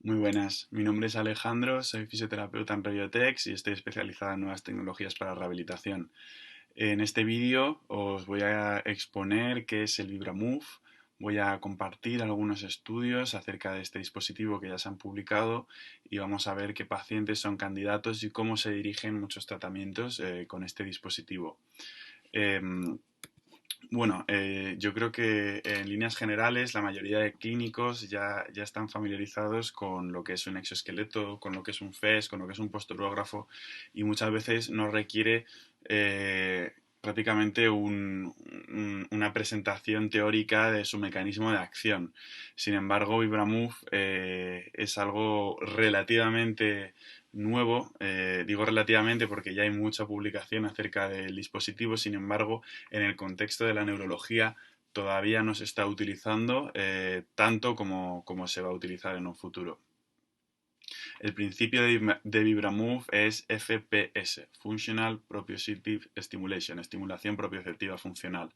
Muy buenas, mi nombre es Alejandro, soy fisioterapeuta en Reviotex y estoy especializada en nuevas tecnologías para rehabilitación. En este vídeo os voy a exponer qué es el Vibramove, voy a compartir algunos estudios acerca de este dispositivo que ya se han publicado y vamos a ver qué pacientes son candidatos y cómo se dirigen muchos tratamientos con este dispositivo. Em, yo creo que en líneas generales la mayoría de clínicos ya están familiarizados con lo que es un exoesqueleto, con lo que es un FES, con lo que es un posturógrafo y muchas veces no requiere prácticamente una presentación teórica de su mecanismo de acción. Sin embargo, Vibramove es algo relativamente nuevo, digo relativamente porque ya hay mucha publicación acerca del dispositivo, sin embargo, en el contexto de la neurología todavía no se está utilizando tanto como se va a utilizar en un futuro. El principio de Vibramove es FPS, Functional Proprioceptive Stimulation, estimulación propioceptiva funcional,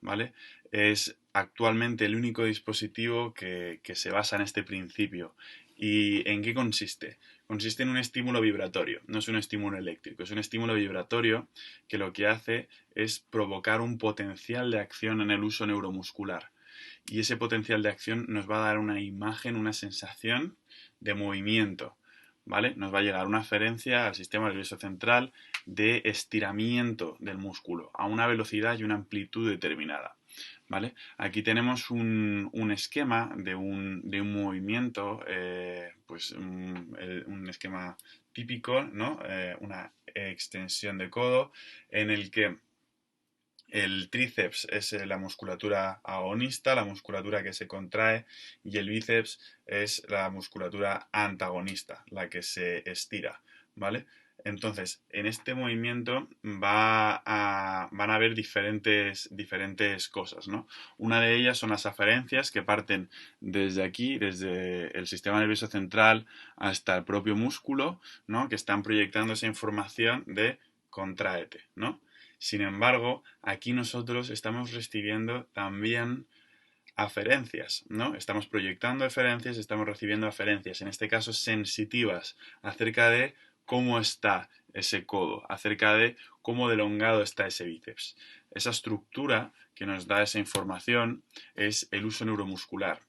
¿vale? Es actualmente el único dispositivo que se basa en este principio. ¿Y en qué consiste? Consiste en un estímulo vibratorio, no es un estímulo eléctrico, es un estímulo vibratorio que lo que hace es provocar un potencial de acción en el uso neuromuscular. Y ese potencial de acción nos va a dar una imagen, una sensación de movimiento, ¿vale? Nos va a llegar una aferencia al sistema nervioso central de estiramiento del músculo a una velocidad y una amplitud determinada. ¿Vale? Aquí tenemos un esquema de un movimiento, un esquema típico, ¿no? Una extensión de codo en el que el tríceps es la musculatura agonista, la musculatura que se contrae, y el bíceps es la musculatura antagonista, la que se estira, ¿vale? Entonces, en este movimiento van a haber diferentes cosas, ¿no? Una de ellas son las aferencias que parten desde aquí, desde el sistema nervioso central hasta el propio músculo, ¿no? Que están proyectando esa información de contráete, ¿no? Sin embargo, aquí nosotros estamos recibiendo también aferencias, ¿no? Estamos proyectando aferencias, estamos recibiendo aferencias, en este caso sensitivas, acerca de cómo está ese codo, acerca de cómo delongado está ese bíceps. Esa estructura que nos da esa información es el uso neuromuscular.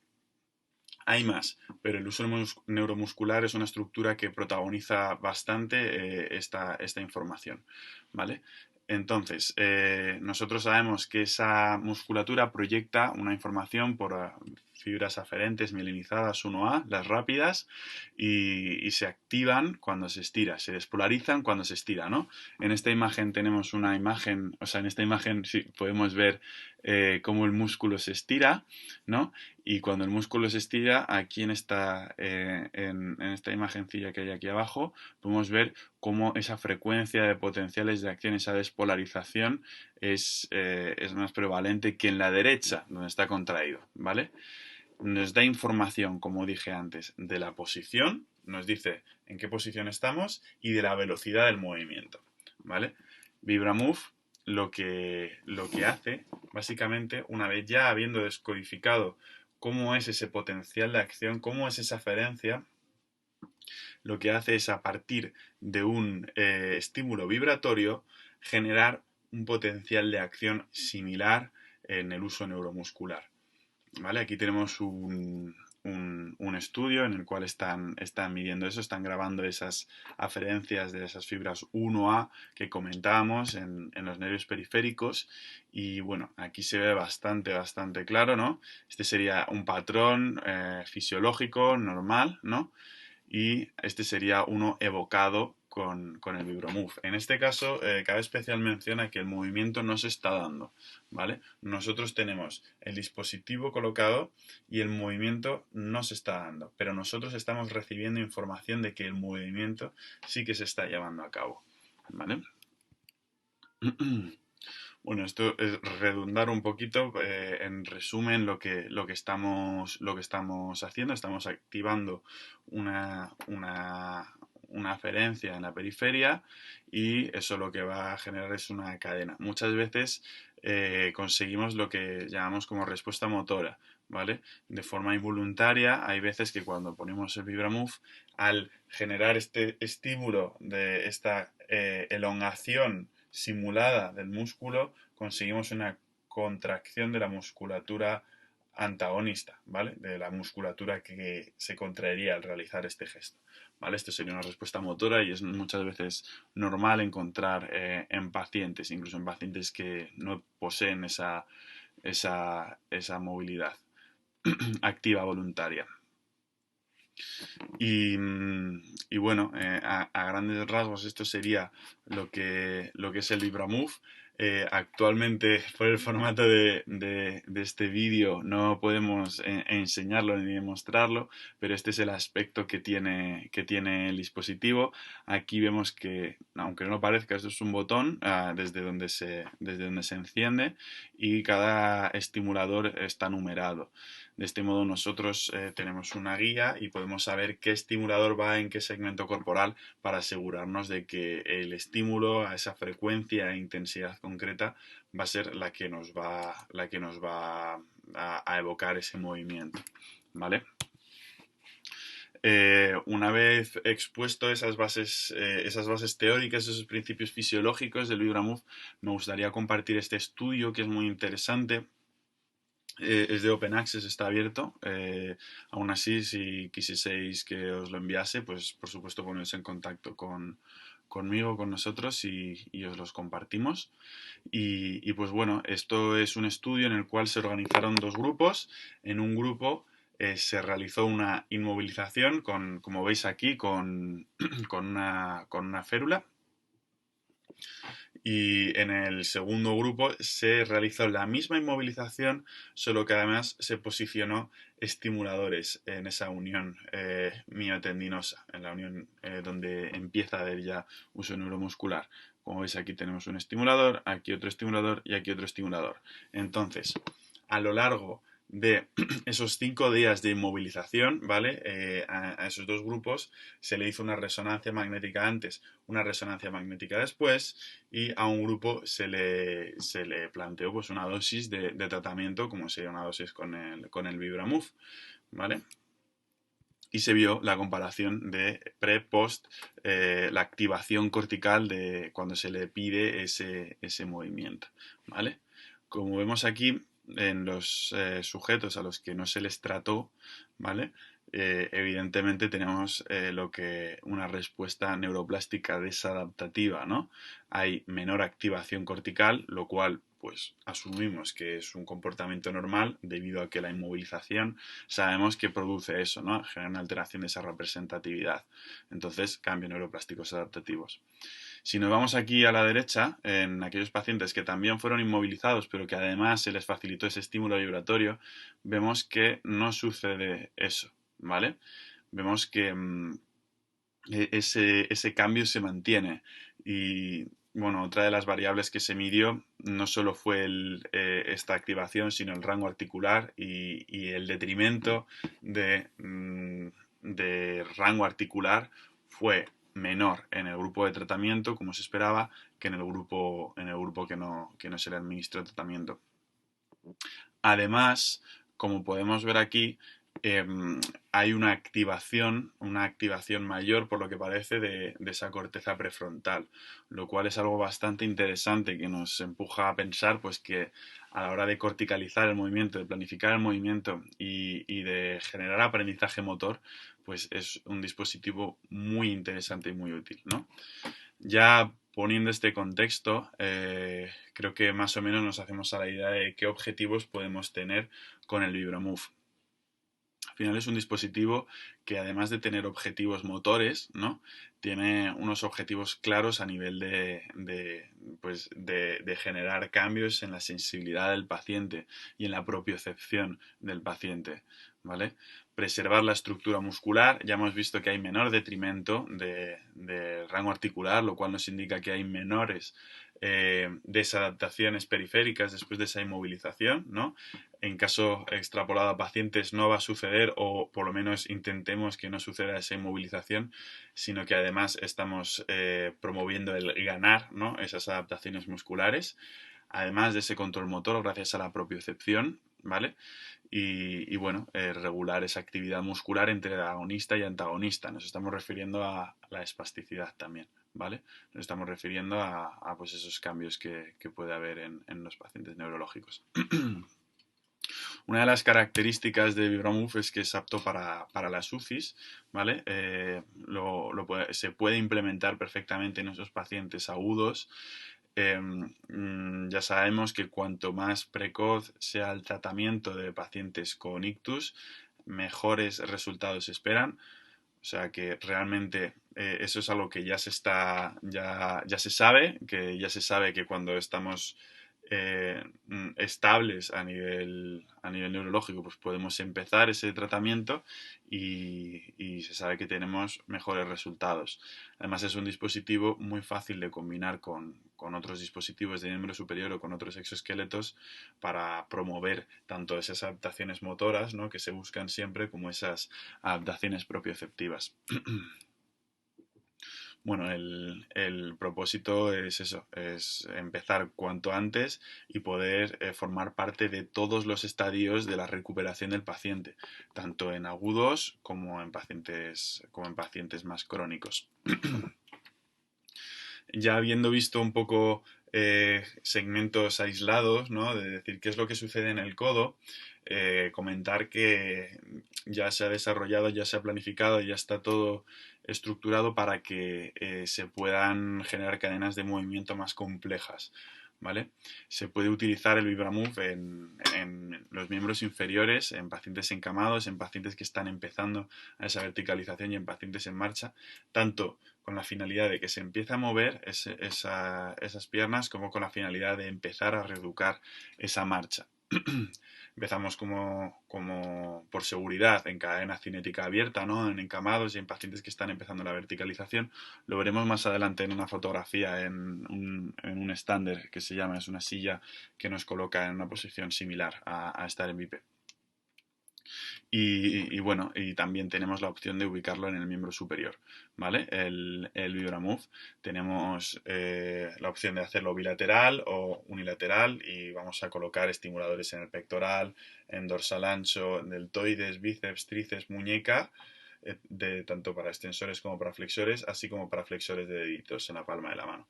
Hay más, pero el uso neuromuscular es una estructura que protagoniza bastante esta información, ¿vale? Entonces, nosotros sabemos que esa musculatura proyecta una información por fibras aferentes mielinizadas 1A, las rápidas, y se activan cuando se estira, se despolarizan cuando se estira, ¿no? En esta imagen tenemos una imagen, o sea, en esta imagen sí podemos ver cómo el músculo se estira, ¿no? Y cuando el músculo se estira, aquí en esta imagencilla que hay aquí abajo, podemos ver cómo esa frecuencia de potenciales de acción, esa despolarización, es más prevalente que en la derecha, donde está contraído, ¿vale? Nos da información, como dije antes, de la posición, nos dice en qué posición estamos y de la velocidad del movimiento, ¿vale? Vibramove lo que hace, básicamente, una vez ya habiendo descodificado cómo es ese potencial de acción, cómo es esa aferencia, lo que hace es a partir de un estímulo vibratorio generar un potencial de acción similar en el uso neuromuscular. ¿Vale? Aquí tenemos un estudio en el cual están midiendo eso, están grabando esas aferencias de esas fibras 1A que comentábamos en los nervios periféricos y bueno, aquí se ve bastante claro, ¿no? Este sería un patrón fisiológico normal, ¿no? Y este sería uno evocado con el Vibromove. En este caso, cabe especial mención a que el movimiento no se está dando, ¿vale? Nosotros tenemos el dispositivo colocado y el movimiento no se está dando, pero nosotros estamos recibiendo información de que el movimiento sí que se está llevando a cabo, ¿vale? Bueno, esto es redundar un poquito, en resumen lo que estamos haciendo, estamos activando una aferencia en la periferia y eso lo que va a generar es una cadena. Muchas veces conseguimos lo que llamamos como respuesta motora, ¿vale? De forma involuntaria, hay veces que cuando ponemos el Vibramove, al generar este estímulo de esta elongación simulada del músculo, conseguimos una contracción de la musculatura antagonista, ¿vale? De la musculatura que se contraería al realizar este gesto, ¿vale? Esto sería una respuesta motora y es muchas veces normal encontrar en pacientes, incluso en pacientes que no poseen esa movilidad activa voluntaria. Y bueno, a grandes rasgos esto sería lo que es el Vibramove. Actualmente, por el formato de este vídeo, no podemos enseñarlo ni demostrarlo, pero este es el aspecto que tiene el dispositivo. Aquí vemos que, aunque no parezca, esto es un botón desde donde se enciende y cada estimulador está numerado. De este modo nosotros tenemos una guía y podemos saber qué estimulador va en qué segmento corporal para asegurarnos de que el estímulo a esa frecuencia e intensidad concreta va a ser la que nos va a evocar ese movimiento, ¿vale? Una vez expuesto esas bases teóricas, esos principios fisiológicos del Vibramove, me gustaría compartir este estudio que es muy interesante. Es de Open Access, está abierto. Aún así, si quisieseis que os lo enviase, pues por supuesto poneros en contacto conmigo, con nosotros y os los compartimos. Y pues bueno, esto es un estudio en el cual se organizaron dos grupos. En un grupo se realizó una inmovilización, como veis aquí, con una férula. Y en el segundo grupo se realizó la misma inmovilización, solo que además se posicionó estimuladores en esa unión miotendinosa, en la unión donde empieza a haber ya uso neuromuscular. Como veis, aquí tenemos un estimulador, aquí otro estimulador y aquí otro estimulador. Entonces, a lo largo de esos 5 días de inmovilización, ¿vale? A esos dos grupos se le hizo una resonancia magnética antes, una resonancia magnética después, y a un grupo se le planteó pues una dosis de tratamiento, como sería una dosis con el Vibramove, ¿vale? Y se vio la comparación de pre-post, la activación cortical de cuando se le pide ese movimiento, ¿vale? Como vemos aquí, en los sujetos a los que no se les trató, ¿vale? Evidentemente tenemos una respuesta neuroplástica desadaptativa, ¿no? Hay menor activación cortical, lo cual pues asumimos que es un comportamiento normal debido a que la inmovilización sabemos que produce eso, ¿no? Genera una alteración de esa representatividad. Entonces, cambios neuroplásticos adaptativos. Si nos vamos aquí a la derecha, en aquellos pacientes que también fueron inmovilizados, pero que además se les facilitó ese estímulo vibratorio, vemos que no sucede eso, ¿vale? Vemos que ese cambio se mantiene. Y bueno, otra de las variables que se midió no solo fue esta activación, sino el rango articular y el detrimento de rango articular fue menor en el grupo de tratamiento, como se esperaba, que en el grupo que no se le administró tratamiento. Además, como podemos ver aquí, hay una activación mayor, por lo que parece, de esa corteza prefrontal, lo cual es algo bastante interesante que nos empuja a pensar pues que a la hora de corticalizar el movimiento, de planificar el movimiento y de generar aprendizaje motor, pues es un dispositivo muy interesante y muy útil, ¿no? Ya poniendo este contexto, creo que más o menos nos hacemos a la idea de qué objetivos podemos tener con el Vibramove. Al final es un dispositivo que, además de tener objetivos motores, ¿no? Tiene unos objetivos claros a nivel de generar cambios en la sensibilidad del paciente y en la propiocepción del paciente, ¿vale? Preservar la estructura muscular. Ya hemos visto que hay menor detrimento de rango articular, lo cual nos indica que hay menores desadaptaciones periféricas después de esa inmovilización, ¿no? En caso extrapolado a pacientes no va a suceder, o por lo menos intentemos que no suceda esa inmovilización, sino que además estamos promoviendo el ganar, ¿no? Esas adaptaciones musculares. además de ese control motor gracias a la propiocepción, ¿vale? Y bueno, regular esa actividad muscular entre agonista y antagonista. Nos estamos refiriendo a la espasticidad también, ¿vale? Nos estamos refiriendo a pues esos cambios que puede haber en los pacientes neurológicos. Una de las características de Vibramove es que es apto para las UCIs, ¿vale? Se puede implementar perfectamente en esos pacientes agudos. Ya sabemos que cuanto más precoz sea el tratamiento de pacientes con ictus, mejores resultados se esperan. O sea que realmente eso es algo que ya se sabe, que cuando estamos estables a nivel neurológico, pues podemos empezar ese tratamiento y se sabe que tenemos mejores resultados. Además es un dispositivo muy fácil de combinar con otros dispositivos de miembro superior o con otros exoesqueletos para promover tanto esas adaptaciones motoras, ¿no?, que se buscan siempre, como esas adaptaciones propioceptivas. Bueno, el propósito es eso, es empezar cuanto antes y poder formar parte de todos los estadios de la recuperación del paciente, tanto en agudos como en pacientes más crónicos. Ya habiendo visto un poco segmentos aislados, ¿no?, de decir qué es lo que sucede en el codo, comentar que ya se ha desarrollado, ya se ha planificado, ya está todo estructurado para que se puedan generar cadenas de movimiento más complejas, ¿vale? Se puede utilizar el Vibramove en los miembros inferiores, en pacientes encamados, en pacientes que están empezando a esa verticalización y en pacientes en marcha, tanto con la finalidad de que se empiece a mover esas piernas, como con la finalidad de empezar a reeducar esa marcha. Empezamos como por seguridad en cadena cinética abierta, ¿no?, en encamados y en pacientes que están empezando la verticalización. Lo veremos más adelante en una fotografía, en un stander que se llama, es una silla que nos coloca en una posición similar a estar en bípede. Y bueno, y también tenemos la opción de ubicarlo en el miembro superior, ¿vale? El Vibramove. Tenemos la opción de hacerlo bilateral o unilateral y vamos a colocar estimuladores en el pectoral, en dorsal ancho, deltoides, bíceps, tríceps, muñeca, tanto para extensores como para flexores, así como para flexores de deditos en la palma de la mano.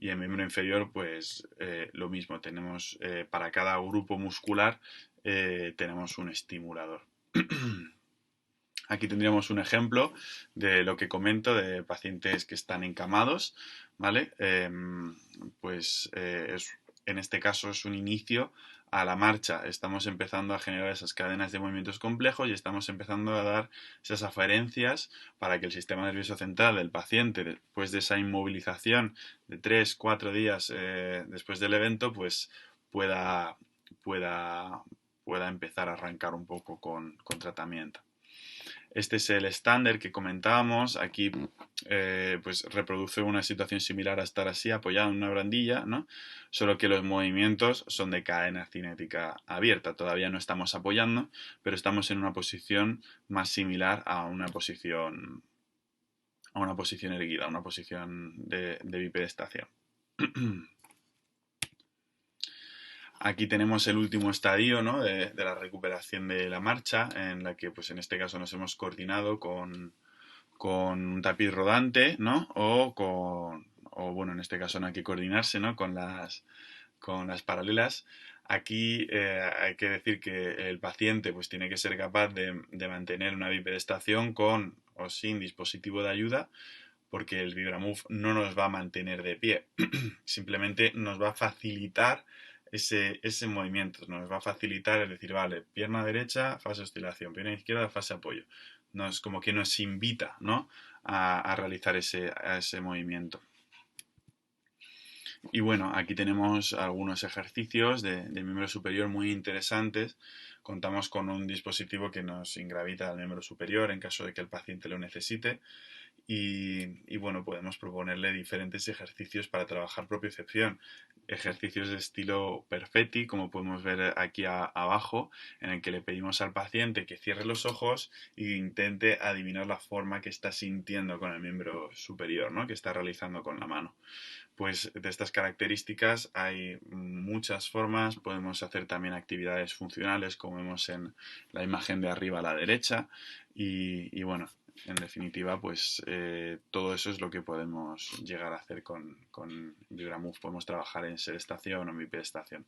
Y en miembro inferior, pues lo mismo, tenemos para cada grupo muscular tenemos un estimulador. Aquí tendríamos un ejemplo de lo que comento de pacientes que están encamados, ¿vale? En este caso es un inicio a la marcha. Estamos empezando a generar esas cadenas de movimientos complejos y estamos empezando a dar esas aferencias para que el sistema nervioso central del paciente, después de esa inmovilización de 3-4 días después del evento, pues pueda, pueda, pueda empezar a arrancar un poco con tratamiento. Este es el estándar que comentábamos. Aquí pues reproduce una situación similar a estar así, apoyado en una barandilla, ¿no? Solo que los movimientos son de cadena cinética abierta. Todavía no estamos apoyando, pero estamos en una posición más similar a una posición erguida, una posición de bipedestación. Aquí tenemos el último estadio, ¿no?, de la recuperación de la marcha, en la que pues en este caso nos hemos coordinado con un tapiz rodante, ¿no? O bueno, en este caso no hay que coordinarse, ¿no?, con las paralelas. Aquí hay que decir que el paciente pues tiene que ser capaz de mantener una bipedestación con o sin dispositivo de ayuda, porque el Vibramove no nos va a mantener de pie, simplemente nos va a facilitar ese movimiento, nos va a facilitar el decir, vale, pierna derecha, fase oscilación, pierna izquierda, fase apoyo. Como que nos invita, ¿no?, a realizar ese movimiento. Y bueno, aquí tenemos algunos ejercicios de miembro superior muy interesantes. Contamos con un dispositivo que nos ingravita al miembro superior en caso de que el paciente lo necesite. y bueno, podemos proponerle diferentes ejercicios para trabajar propiocepción. Ejercicios de estilo Perfetti, como podemos ver aquí abajo, en el que le pedimos al paciente que cierre los ojos e intente adivinar la forma que está sintiendo con el miembro superior, ¿no? Que está realizando con la mano. Pues de estas características hay muchas formas. Podemos hacer también actividades funcionales, como vemos en la imagen de arriba a la derecha. Y bueno, en definitiva, pues todo eso es lo que podemos llegar a hacer con Vibramove. Podemos trabajar en sedestación o en bipedestación.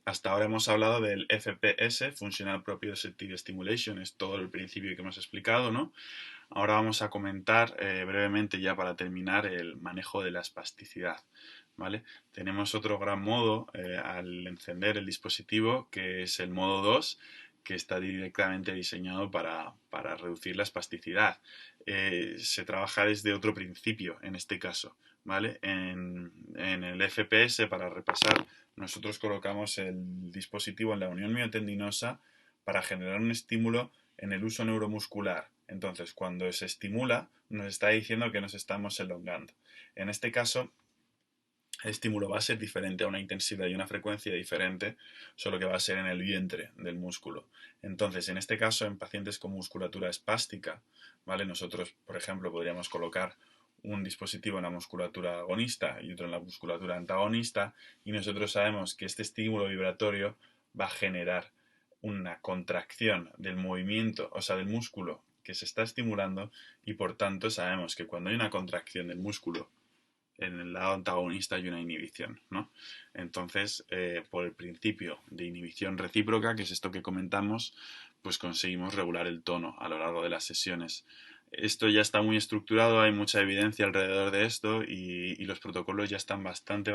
Hasta ahora hemos hablado del FPS, Functional Proprioceptive Stimulation, es todo el principio que hemos explicado, ¿no? Ahora vamos a comentar brevemente, ya para terminar, el manejo de la espasticidad, ¿vale? Tenemos otro gran modo al encender el dispositivo, que es el modo 2, que está directamente diseñado para reducir la espasticidad. Se trabaja desde otro principio, en este caso, ¿vale? En el FPS, para repasar, nosotros colocamos el dispositivo en la unión miotendinosa para generar un estímulo en el uso neuromuscular. Entonces, cuando se estimula, nos está diciendo que nos estamos elongando. En este caso, el estímulo va a ser diferente, a una intensidad y una frecuencia diferente, solo que va a ser en el vientre del músculo. Entonces, en este caso, en pacientes con musculatura espástica, ¿vale? Nosotros, por ejemplo, podríamos colocar un dispositivo en la musculatura agonista y otro en la musculatura antagonista, y nosotros sabemos que este estímulo vibratorio va a generar una contracción del movimiento, o sea, del músculo que se está estimulando, y por tanto sabemos que cuando hay una contracción del músculo en el lado antagonista hay una inhibición, ¿no? Entonces, por el principio de inhibición recíproca, que es esto que comentamos, pues conseguimos regular el tono a lo largo de las sesiones. Esto ya está muy estructurado, hay mucha evidencia alrededor de esto y los protocolos ya están bastante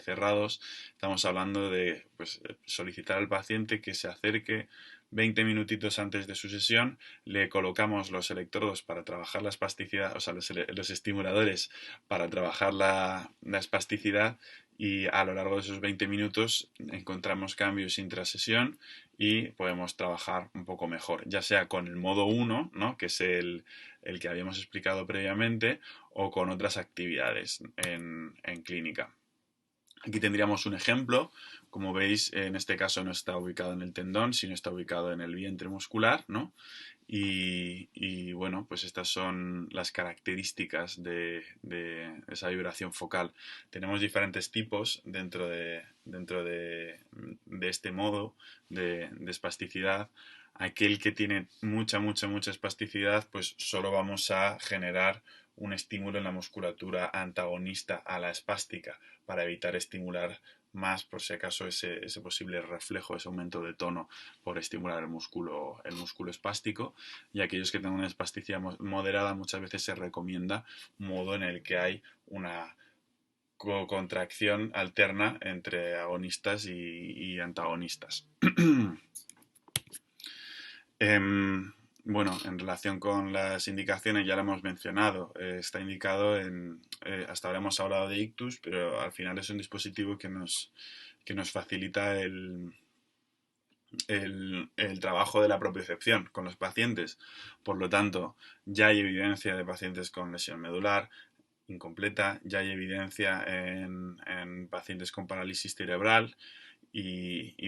cerrados. Estamos hablando de pues, solicitar al paciente que se acerque 20 minutitos antes de su sesión, le colocamos los electrodos para trabajar la espasticidad, o sea, los estimuladores para trabajar la espasticidad, y a lo largo de esos 20 minutos encontramos cambios intrasesión y podemos trabajar un poco mejor, ya sea con el modo 1, ¿no? Que es el que habíamos explicado previamente, o con otras actividades en clínica. Aquí tendríamos un ejemplo. Como veis, en este caso no está ubicado en el tendón, sino está ubicado en el vientre muscular, ¿no? Y bueno, pues estas son las características de esa vibración focal. Tenemos diferentes tipos dentro de este modo de espasticidad. Aquel que tiene mucha espasticidad, pues solo vamos a generar un estímulo en la musculatura antagonista a la espástica para evitar estimular más, por si acaso, ese posible reflejo, ese aumento de tono por estimular el músculo espástico. Y aquellos que tengan una espasticidad moderada, muchas veces se recomienda un modo en el que hay una contracción alterna entre agonistas y antagonistas. Bueno, en relación con las indicaciones, ya lo hemos mencionado, está indicado hasta ahora hemos hablado de ictus, pero al final es un dispositivo que nos facilita el trabajo de la propiocepción con los pacientes. Por lo tanto, ya hay evidencia de pacientes con lesión medular incompleta, ya hay evidencia en pacientes con parálisis cerebral.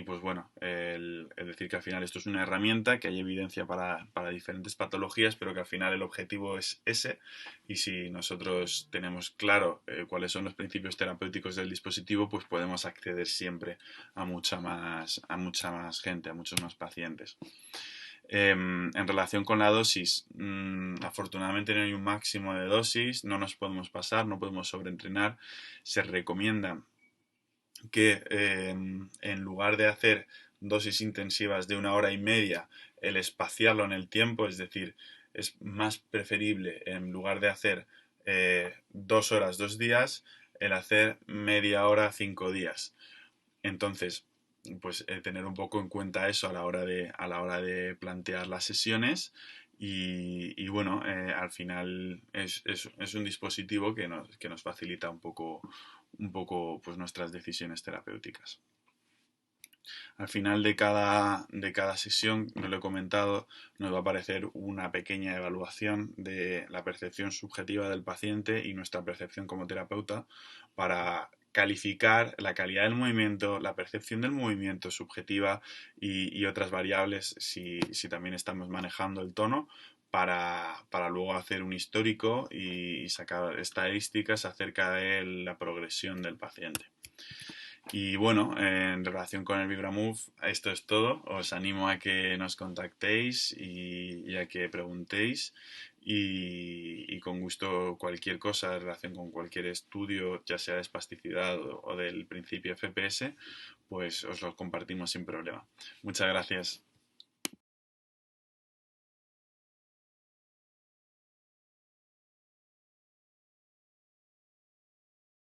Pues bueno, el decir que al final esto es una herramienta, que hay evidencia para diferentes patologías, pero que al final el objetivo es ese, y si nosotros tenemos claro cuáles son los principios terapéuticos del dispositivo, pues podemos acceder siempre a mucha más gente, a muchos más pacientes. En relación con la dosis, afortunadamente no hay un máximo de dosis, no nos podemos pasar, no podemos sobreentrenar. Se recomienda que en lugar de hacer dosis intensivas de 1 hora y media, el espaciarlo en el tiempo, es decir, es más preferible en lugar de hacer 2 horas 2 días, el hacer media hora 5 días. Entonces, pues tener un poco en cuenta eso a la hora de plantear las sesiones. Y bueno, al final es un dispositivo que nos facilita un poco pues nuestras decisiones terapéuticas. Al final de cada sesión, no lo he comentado, nos va a aparecer una pequeña evaluación de la percepción subjetiva del paciente y nuestra percepción como terapeuta para calificar la calidad del movimiento, la percepción del movimiento subjetiva y otras variables si también estamos manejando el tono para luego hacer un histórico y sacar estadísticas acerca de la progresión del paciente. Y bueno, en relación con el Vibramove, esto es todo. Os animo a que nos contactéis y a que preguntéis. Y con gusto cualquier cosa en relación con cualquier estudio, ya sea de espasticidad o del principio FPS, pues os lo compartimos sin problema. Muchas gracias.